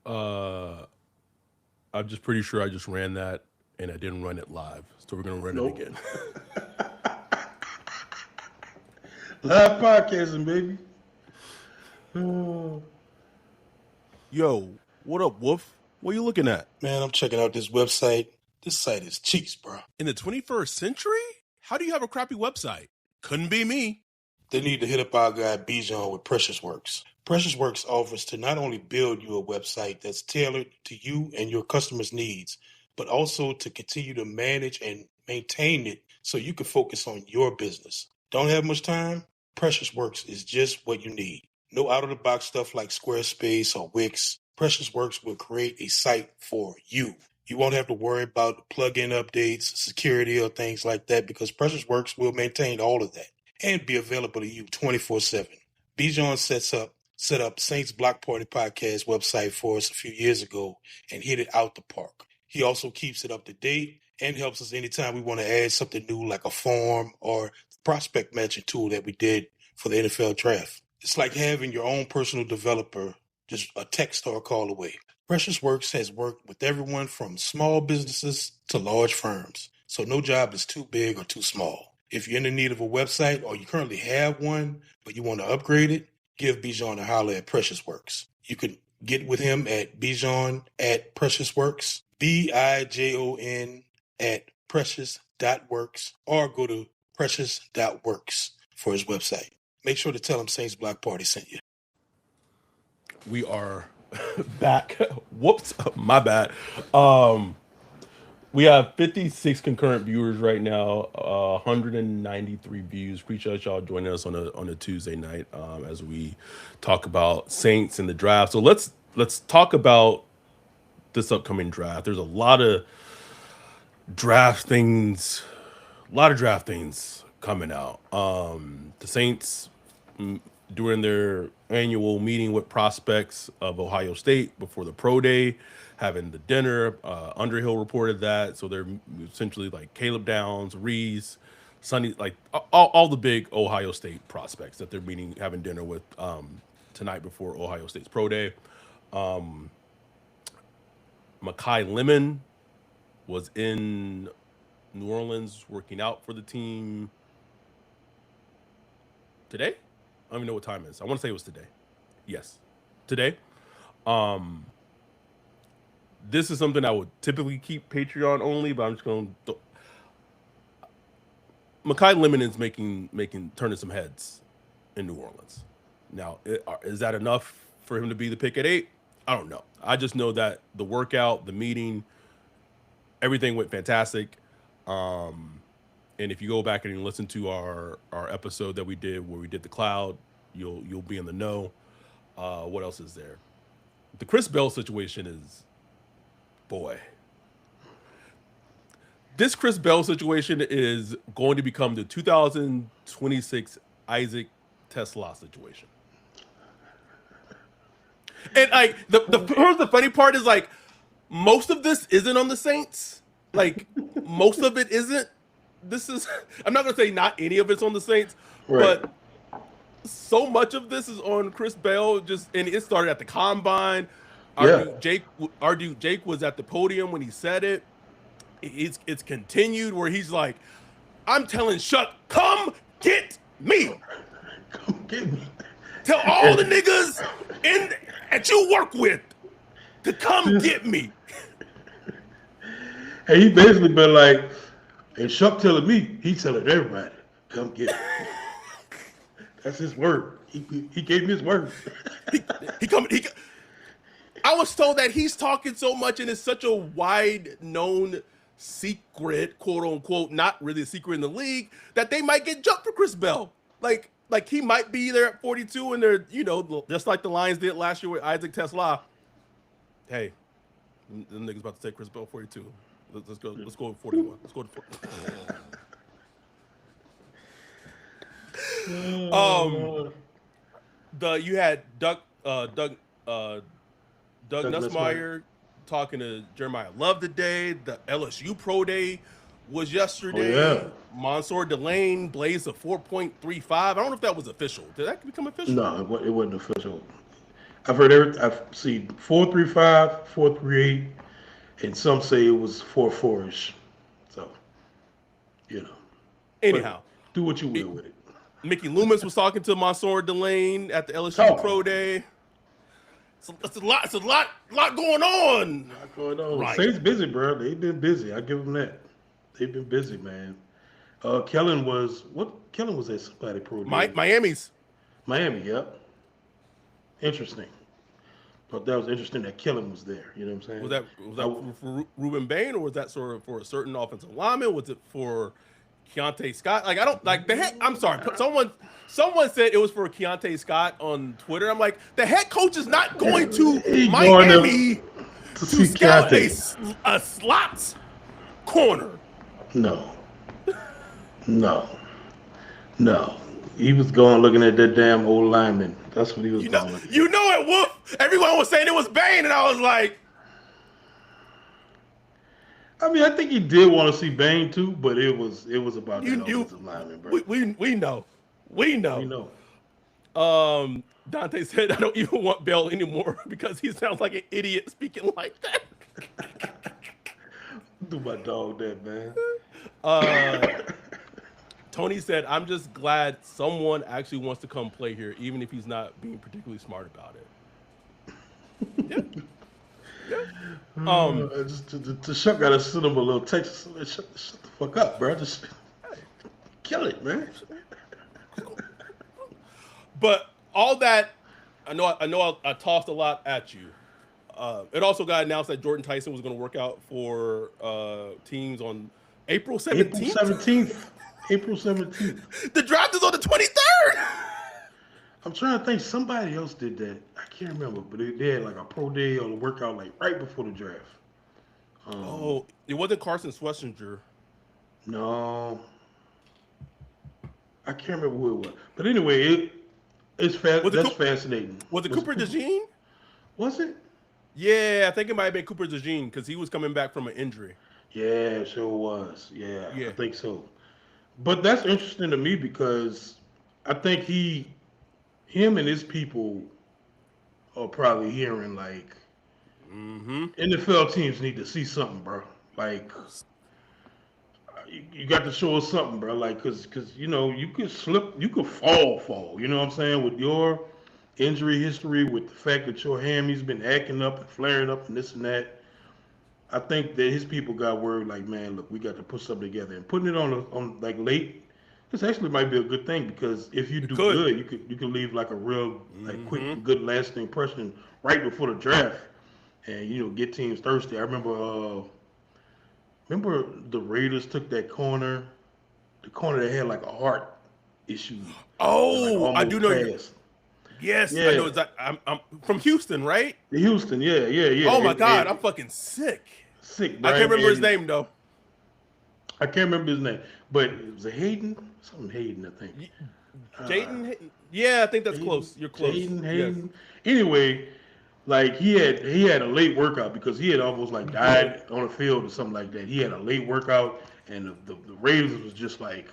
Uh, I'm just pretty sure I just ran that and I didn't run it live, so we're gonna run it Nope. again. Live podcasting, baby. Oh. Yo, what up, Wolf? What are you looking at? Man, I'm checking out this website. This site is cheeks, bro. In the 21st century? How do you have a crappy website? Couldn't be me. They need to hit up our guy Bijan with Precious Works. Precious Works offers to not only build you a website that's tailored to you and your customers' needs, but also to continue to manage and maintain it so you can focus on your business. Don't have much time? Precious Works is just what you need. No out of the box stuff like Squarespace or Wix. Precious Works will create a site for you. You won't have to worry about plugin updates, security, or things like that because Precious Works will maintain all of that and be available to you 24/7. Bijan set up Saints Block Party podcast website for us a few years ago and hit it out the park. He also keeps it up to date and helps us anytime we want to add something new like a form or prospect matching tool that we did for the NFL draft. It's like having your own personal developer just a text or a call away. Precious Works has worked with everyone from small businesses to large firms, so no job is too big or too small. If you're in need of a website or you currently have one, but you want to upgrade it, give Bijan a holler at Precious Works. You can get with him at Bijan at Precious Works, BIJON at precious.works, or go to precious.works for his website. Make sure to tell them Saints Block Party sent you. We are back. Whoops, my bad. We have 56 concurrent viewers right now, 193 views. Appreciate y'all joining us on a Tuesday night as we talk about Saints and the draft. So let's talk about this upcoming draft. There's a lot of draft things coming out. The Saints during their annual meeting with prospects of Ohio State before the pro day, having the dinner. Underhill reported that. So they're essentially like Caleb Downs, Reese, Sonny, like all the big Ohio State prospects that they're meeting, having dinner with tonight before Ohio State's pro day. Mekhi Lemon was in New Orleans working out for the team today. I don't even know what time it is. I want to say it was today. Yes, today. This is something I would typically keep Patreon only, but I'm just going to. Mekhi Lemon is turning some heads in New Orleans. Now, is that enough for him to be the pick at 8? I don't know. I just know that the workout, the meeting, everything went fantastic. And if you go back and listen to our episode that we did where we did the cloud, you'll be in the know. What else is there? The Chris Bell situation is, boy. This Chris Bell situation is going to become the 2026 Isaac Tesla situation. And like here's the funny part is like most of this isn't on the Saints. Like most of it isn't. This is I'm not gonna say not any of it's on the Saints, Right. but so much of this is on Chris Bell. And it started at the combine. Our dude Jake was at the podium when he said it. It's continued where he's like, I'm telling Shuck, come get me. Come get me. Tell all the niggas that you work with to come get me. And he basically been like, and Shuck telling me, he telling everybody, come get me. That's his word. He gave me his word. I was told that he's talking so much and it's such a wide known secret, quote unquote, not really a secret in the league, that they might get jumped for Chris Bell. Like he might be there at 42 and they're, just like the Lions did last year with Isaac Tesla. Hey, them niggas about to take Chris Bell 42. Let's go with 41. Let's go to 40. You had Doug Nussmeier talking to Jeremiah Love today. The LSU Pro Day was yesterday. Oh, yeah. Mansour Delane blazed a 4.35. I don't know if that was official. Did that become official? No, it wasn't official. I've heard everything. I've seen 4.35, 4.38, and some say it was 4.4-ish. So, Anyhow, but do what you will with it. Mickey Loomis was talking to Mansour Delane at the LSU Pro Day. It's a lot going on. Right. Saints busy, bro. They've been busy. I give them that. They've been busy, man. Kellen was at somebody pro day? Miami's. Miami, yep. Interesting. But that was interesting that Kellen was there. You know what I'm saying? Was that for Ruben Bain, or was that sort of for a certain offensive lineman? Was it for Keontae Scott? Like I don't like the head. I'm sorry. Someone said it was for Keontae Scott on Twitter. I'm like, the head coach is not going to Miami to scout a slot corner. No. He was going looking at that damn old lineman. That's what he was going. You know it, Wolf. Everyone was saying it was Bain, and I was like, I mean, I think he did want to see Bain too, but it was about that offensive lineman, bro. We know. Dante said, I don't even want Bell anymore because he sounds like an idiot speaking like that. Do my dog that, man. Tony said, I'm just glad someone actually wants to come play here, even if he's not being particularly smart about it. Yeah. To Shuck gotta send him a little text. Shut the fuck up, bro. Just kill it, man. But all that, I tossed a lot at you. It also got announced that Jordan Tyson was going to work out for teams on April April 17th. 17th. April 17th. The draft is on the 23rd. I'm trying to think. Somebody else did that. I can't remember, but they had like a pro day or a workout like right before the draft. Oh, it wasn't Carson Schlesinger. No, I can't remember who it was. But anyway, Was it that's fascinating. Was it Cooper DeJean? Was it? Yeah, I think it might have been Cooper DeJean because he was coming back from an injury. Yeah, sure was. Yeah, Yeah. I think so. But that's interesting to me because I think him and his people are probably hearing like Mm-hmm. NFL teams need to see something, bro. Like you got to show us something, bro. Like, cause you could slip, you could fall. You know what I'm saying? With your injury history, with the fact that your hammy's been acting up and flaring up and this and that. I think that his people got word like, man, look, we got to put something together and putting it on like late. This actually might be a good thing because if you It do could. good, you could leave like a real like Mm-hmm. quick, good, lasting impression right before the draft, and get teams thirsty. I remember the Raiders took that corner, the corner that had like a heart issue and like Oh, I do almost know you. passed. Yes, I know Yeah, exactly. I'm from Houston, right? the Houston. Yeah. Oh my God, I'm fucking sick. Sick, I Brian. can't remember his And name though. I can't remember his name, but it was a Hayden, something Hayden, I think. Y- Uh, Jaden. Yeah, I think that's Hayden, close. You're close. Yes. Hayden. Anyway, like he had a late workout because he had almost like He did. died on the field or something like that. He had a late workout, and the Raiders was just like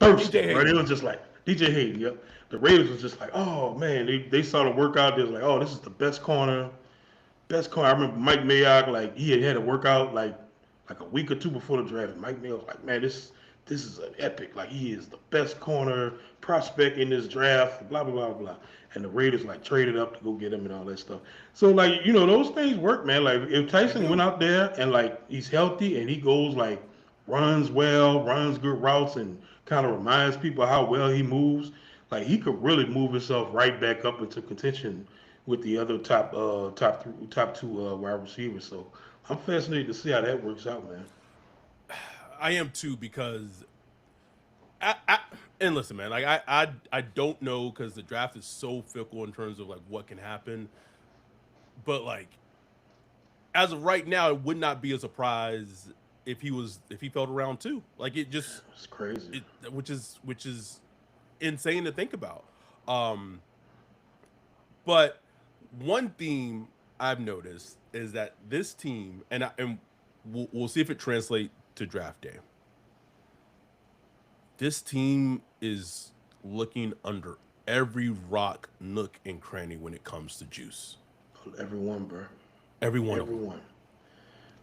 thirsty, DJ right? It Hayden. was just like DJ Hayden. Yep. The Raiders was just like, oh man, they saw the workout. They was like, oh, this is the best corner. Best corner. I remember Mike Mayock, like he had a workout like a week or two before the draft. Mike Mayock was like, man, this is an epic. Like he is the best corner prospect in this draft. Blah blah blah blah. And the Raiders like traded up to go get him and all that stuff. So like those things work, man. Like if They Tyson went do. out there and like he's healthy and he goes like runs well, runs good routes, and kind of reminds people how well he moves. Like he could really move himself right back up into contention with the other top two wide receivers. So I'm fascinated to see how that works out, man. I am too because I and listen, man. Like I don't know because the draft is so fickle in terms of like what can happen. But like as of right now, it would not be a surprise if he felt around too. Like it just It's crazy. it which is insane to think about. Um, but one theme I've noticed is that this team, and we'll see if it translates to draft day. This team is looking under every rock, nook, and cranny when it comes to juice. Everyone, bro. Every one of them. Everyone.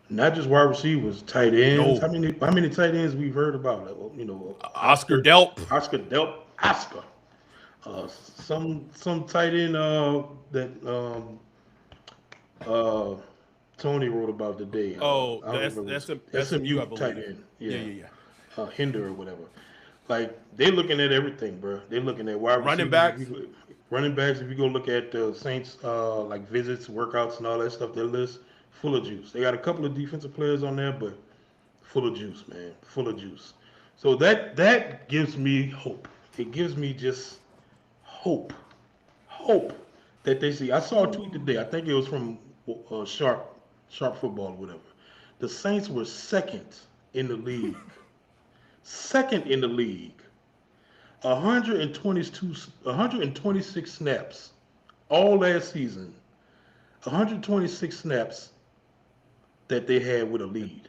Not just wide receivers, tight ends. No, How many tight ends we've heard about? Like, Oscar Delp. Oscar Delp, Oscar. Some tight end that uh, Tony wrote about today. Oh, I don't that's remember. that's SMU, I SMU tight believe. end. Yeah, Yeah. yeah, yeah. Hinder or whatever. Like they're looking at everything, bro. They're looking at wide Running receivers. backs. Running backs. If you go look at the Saints, like visits, workouts, and all that stuff, their list full of juice. They got a couple of defensive players on there, but full of juice, man. Full of juice. So that gives me hope. It gives me just hope, hope that they see. I saw a tweet today. I think it was from Sharp Football or whatever. The Saints were in the league. Second in the league. 126 snaps all last season. 126 snaps that they had with a lead.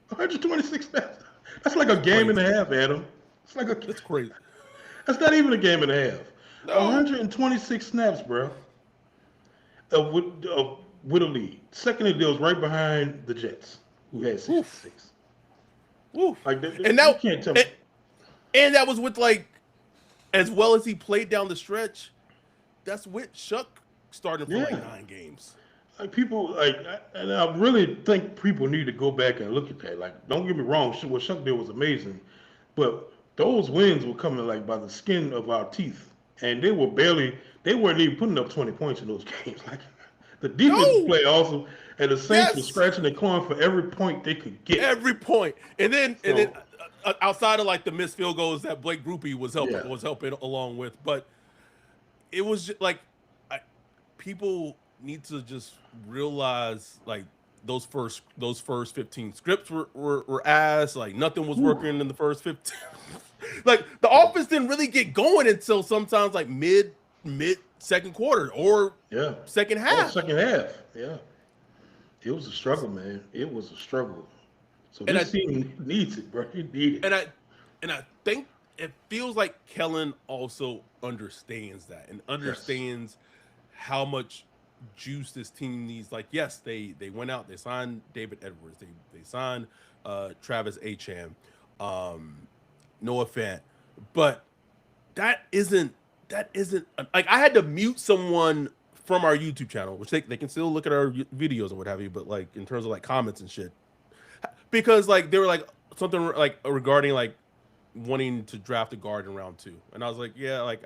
126 snaps. That's like a That's game and crazy. a half, Adam. It's like a. That's crazy. That's not even a game and a half. No. 126 snaps, bro. With a lead. Second in deals right behind the Jets, who had Oof. 66. Oof. Like And you that can't tell me. and that was with like as well as he played down the stretch. That's with Shuck starting for like Yeah. 9 games. Like people and I really think people need to go back and look at that. Like, don't get me wrong, what Chuck did was amazing, but those wins were coming like by the skin of our teeth. and they weren't even putting up 20 points in those games. Like the defense was No. playing awesome, and the Saints were Yes. scratching their corn for every point they could get. Every point. And then So outside of like the missed field goals that Blake Groupie yeah, was helping along with, but it was just like I, people need to just realize like those first 15 scripts were ass. Like nothing was whew, working in the first 15. Like the offense didn't really get going until sometimes like mid second quarter or yeah. second Oh, half. second half, yeah. It was a struggle, man. It was a struggle. So And this I team needs it, bro. It needs it. and I and I think it feels like Kellen also understands that and Yes. understands how much juice this team needs. Like, yes, they went out, they signed David Edwards, they signed Travis Acham, um, Noah Fant, but that isn't like I had to mute someone from our YouTube channel, which they can still look at our videos or what have you, but like in terms of like comments and shit, because like they were like something like regarding like wanting to draft a guard in round two, and I was like, yeah, like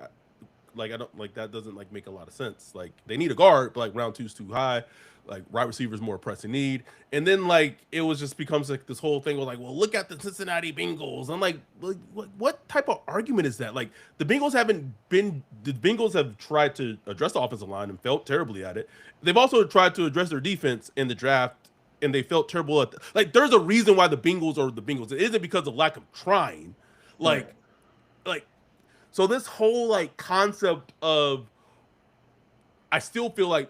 I don't like that doesn't like make a lot of sense. Like they need a guard, but like round two's too high. Like wide receivers more pressing need, and then like it was just becomes like this whole thing with like, well, look at the Cincinnati Bengals. I'm like what type of argument is that? Like the Bengals have tried to address the offensive line and felt terribly at it. They've also tried to address their defense in the draft and they felt terrible at like there's a reason why the Bengals are the Bengals. It isn't because of lack of trying. Right. Like like so this whole like concept of I still feel like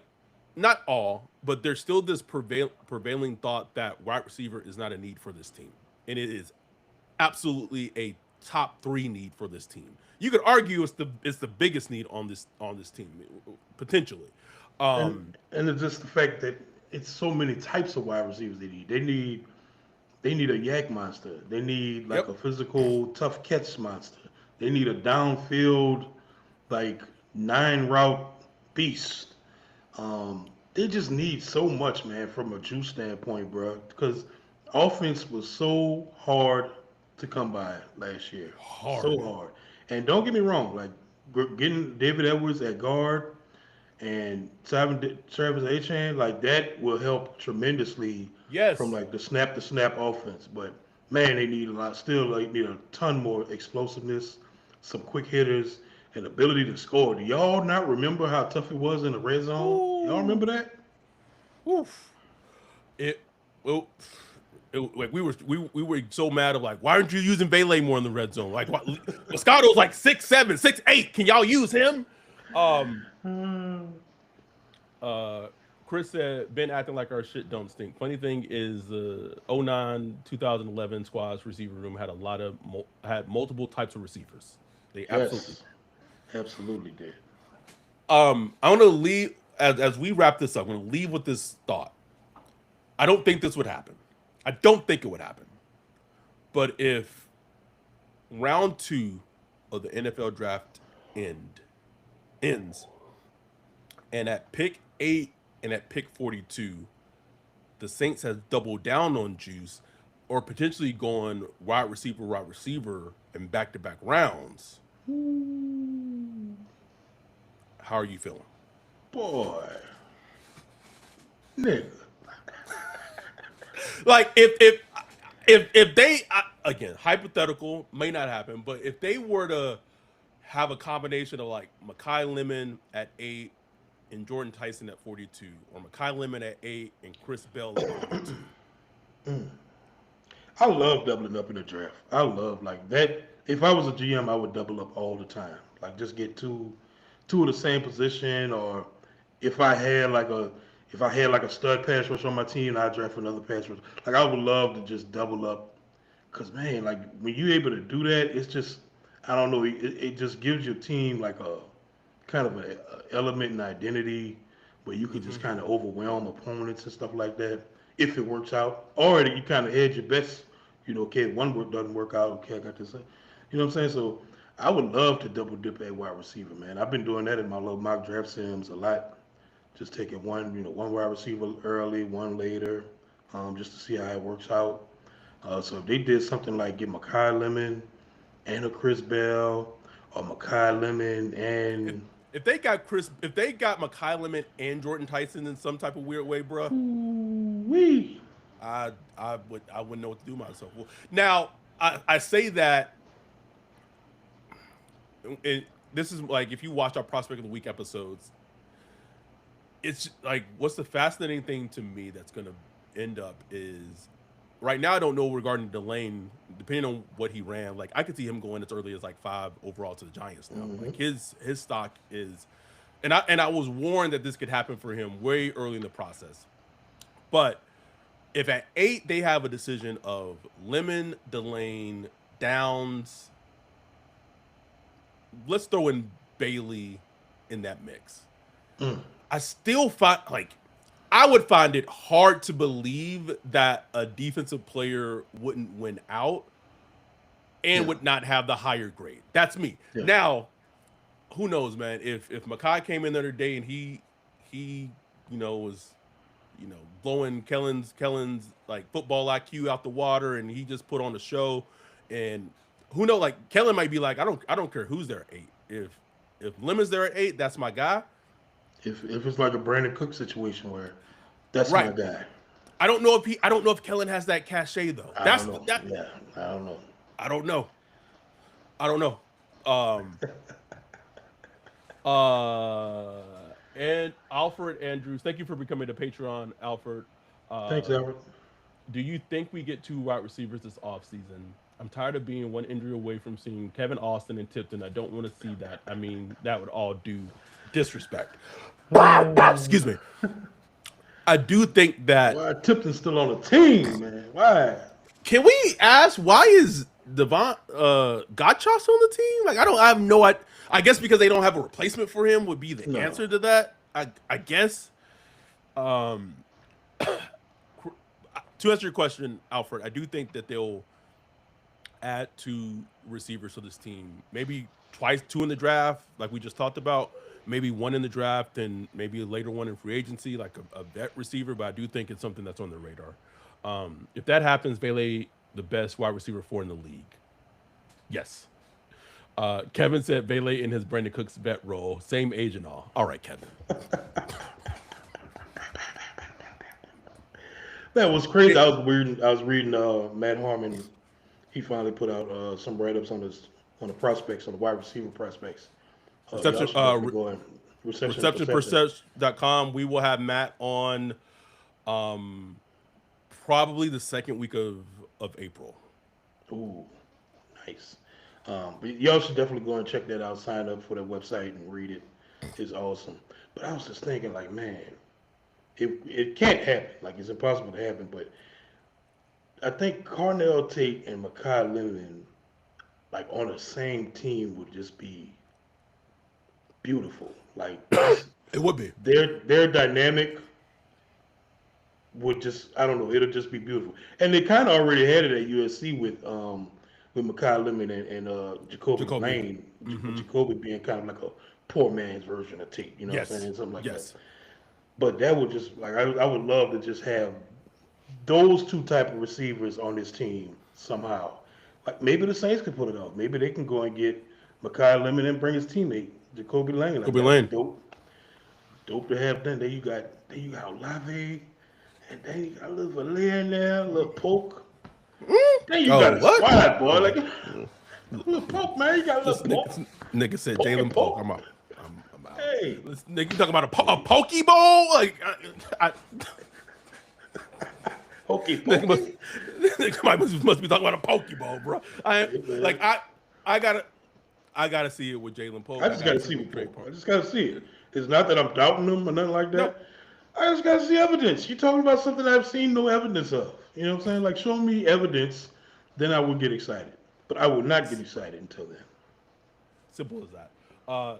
not all, but there's still this prevailing thought that wide receiver is not a need for this team, and it is absolutely a top three need for this team. You could argue it's the biggest need on this team potentially. Um, And it's just the fact that it's so many types of wide receivers they need. They need a yak monster. They need like yep. a physical tough catch monster. They need a downfield like 9 route beast. They just need so much, man, from a juice standpoint, bro. Because offense was so hard to come by last year, so Hard. hard. And don't get me wrong, like getting David Edwards at guard and Travis Achan, like that will help tremendously from Yes. like the snap to snap offense. But man, they need a lot. Still, like need a ton more explosiveness, some quick hitters, and ability to score. Do y'all not remember how tough it was in the red zone? Y'all Ooh. remember that? Oof. It. Well, like we were so mad of like, why aren't you using Bailey more in the red zone? Like, what, Moscato's like 6'7", 6'8". Can y'all use him? Um. Uh. Chris said, "Been acting like our shit don't stink." Funny thing is, the 09 2011 squad's receiver room had a lot of had multiple types of receivers. They absolutely. Yes, absolutely did. I want to leave as we wrap this up. I'm going to leave with this thought. I don't think this would happen. I don't think it would happen. But if round two of the NFL draft ends, and at pick 8 and at pick 42, the Saints has doubled down on juice, or potentially going wide receiver, in back to back rounds. How are you feeling? Boy, nigga. Like if they again hypothetical may not happen, but if they were to have a combination of like Makai Lemon at 8 and Jordan Tyson at 42, or Makai Lemon at 8 and Chris Bell at 42. I love doubling up in the draft. I love like that. If I was a GM, I would double up all the time. Like just get two of the same position, or if I had like a if I had like a stud pass rush on my team, I'd draft another pass rush. Like I would love to just double up, cause man, like when you're able to do that, it's just I don't know. It just gives your team like a kind of a element and identity where you can just Mm-hmm. kind of overwhelm opponents and stuff like that if it works out. Or you kind of hedge your bets. Okay, one work doesn't work out. Okay, I got this. You know what I'm saying? So I would love to double dip at wide receiver, man. I've been doing that in my little mock draft sims a lot. Just taking one wide receiver early, one later, just to see how it works out. So if they did something like get Makai Lemon and a Chris Bell, or Makai Lemon and If they got Makai Lemon and Jordan Tyson in some type of weird way, bro, we I wouldn't know what to do myself. Well, now I say that this is like if you watch our Prospect of the Week episodes, it's like what's the fascinating thing to me that's going to end up is right now I don't know regarding Delane, depending on what he ran. Like I could see him going as early as like 5 overall to the Giants now. Like his stock is, and I was warned that this could happen for him way early in the process. But if at 8 they have a decision of Lemon, Delane, Downs, let's throw in Bailey in that mix. I still find I would find it hard to believe that a defensive player wouldn't win out and would not have the higher grade. That's me. Yeah. Now, who knows, man? If Makai came in the other day and he was blowing Kellen's like football IQ out the water and he just put on a show, and who knows, like Kellen might be like, I don't care who's there at 8. If Lemon's there at 8, that's my guy. If it's like a Brandon Cook situation where that's my guy. I don't know if Kellen has that cachet though. I don't know. And Alfred Andrews, thank you for becoming a Patreon, Alfred. Thanks, Alfred. Do you think we get 2 wide receivers this offseason? I'm tired of being one injury away from seeing Kevin Austin and Tipton. I don't want to see that. I mean, that would all do disrespect. Excuse me. I do think that. Why Tipton's still on the team, man? Why? Can we ask why is Devon Gottschalk on the team? Like I have no idea. I guess because they don't have a replacement for him would be the answer to that. I guess. To answer your question, Alfred, I do think that they'll add 2 receivers to this team. Maybe 2 in the draft, like we just talked about. Maybe 1 in the draft and maybe a later one in free agency, like a vet receiver. But I do think it's something that's on the radar. If that happens, Bailey, the best wide receiver 4 in the league. Yes. Kevin said Bailey in his Brandon Cooks vet role, same age and all. All right, Kevin. That was crazy. I was reading Matt Harmon. He finally put out some write-ups on the prospects, on the wide receiver prospects. Receptionperception.com. We will have Matt on probably the second week of April. Ooh, nice. But y'all should definitely go and check that out. Sign up for that website and read it. It's awesome. But I was just thinking, like, man, it can't happen. Like, it's impossible to happen. But I think Carnell Tate and Makai Lemon, like, on the same team would just be beautiful. Like it would be. Their dynamic would just, I don't know, it'll just be beautiful. And they kind of already had it at USC with Makai Lemon and Jacoby Lane. Jacoby being kind of like a poor man's version of Tate, you know what I'm saying? Something like that. But that would just, like, I would love to just have those 2 type of receivers on this team somehow. Like maybe the Saints could put it off. Maybe they can go and get Makai Lemon and bring his teammate Jacoby Lane. Like, Jacoby Lane. Dope to have done. Then you got Olave, and then you got a little Valer in there, a little Polk. Then you got a squad, boy. Like a little Polk, man. You got a little Polk. Nigga said Jalen Polk. I'm out. Hey, nigga, you talking about a Pokey Bowl? Like, Pokey. Nigga must be talking about a Pokey Bowl, bro. I gotta see it with Jalen Polk. I just gotta see it. I just gotta see it. It's not that I'm doubting him or nothing like that. No. I just gotta see evidence. You're talking about something I've seen no evidence of. You know what I'm saying? Like, show me evidence, then I would get excited. But I will not get excited until then. Simple as that.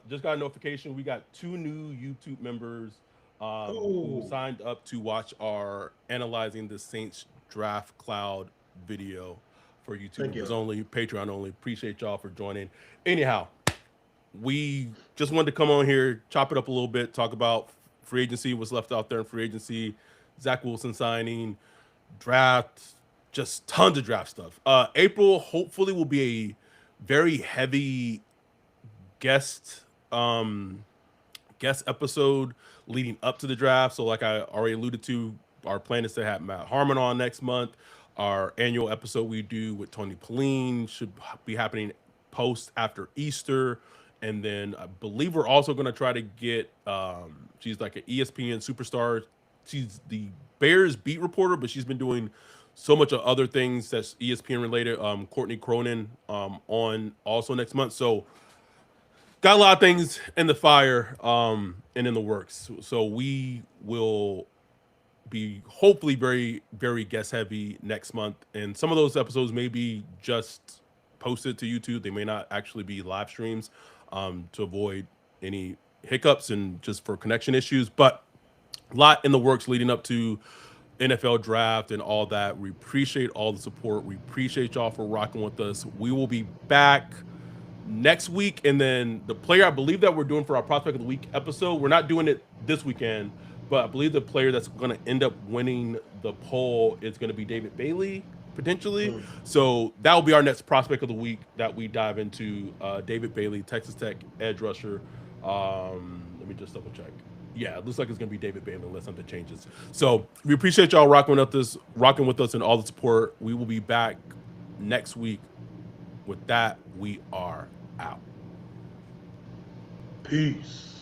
Just got a notification. We got 2 new YouTube members who signed up to watch our Analyzing the Saints Draft Cloud video for YouTube. It's only Patreon only. Appreciate y'all for joining. Anyhow, we just wanted to come on here, chop it up a little bit, talk about free agency, what's left out there in free agency, Zach Wilson signing, draft, just tons of draft stuff. April hopefully will be a very heavy guest guest episode leading up to the draft. So like I already alluded to, our plan is to have Matt Harmon on next month. Our annual episode we do with Tony Pauline should be happening post after Easter. And then I believe we're also going to try to get she's like an ESPN superstar. She's the Bears beat reporter, but she's been doing so much of other things that's ESPN related. Courtney Cronin on also next month. So got a lot of things in the fire and in the works. So we will be hopefully very, very guest heavy next month. And some of those episodes may be just posted to YouTube. They may not actually be live streams to avoid any hiccups and just for connection issues. But a lot in the works leading up to NFL draft and all that. We appreciate all the support. We appreciate y'all for rocking with us. We will be back next week, and then the player I believe that we're doing for our prospect of the week episode, we're not doing it this weekend, but I believe the player that's going to end up winning the poll is going to be David Bailey potentially. So that will be our next prospect of the week that we dive into. David Bailey, Texas Tech edge rusher. Let me just double check. Yeah, it looks like it's going to be David Bailey unless something changes. So we appreciate y'all rocking with us and all the support. We will be back next week. With that, we are out. Peace.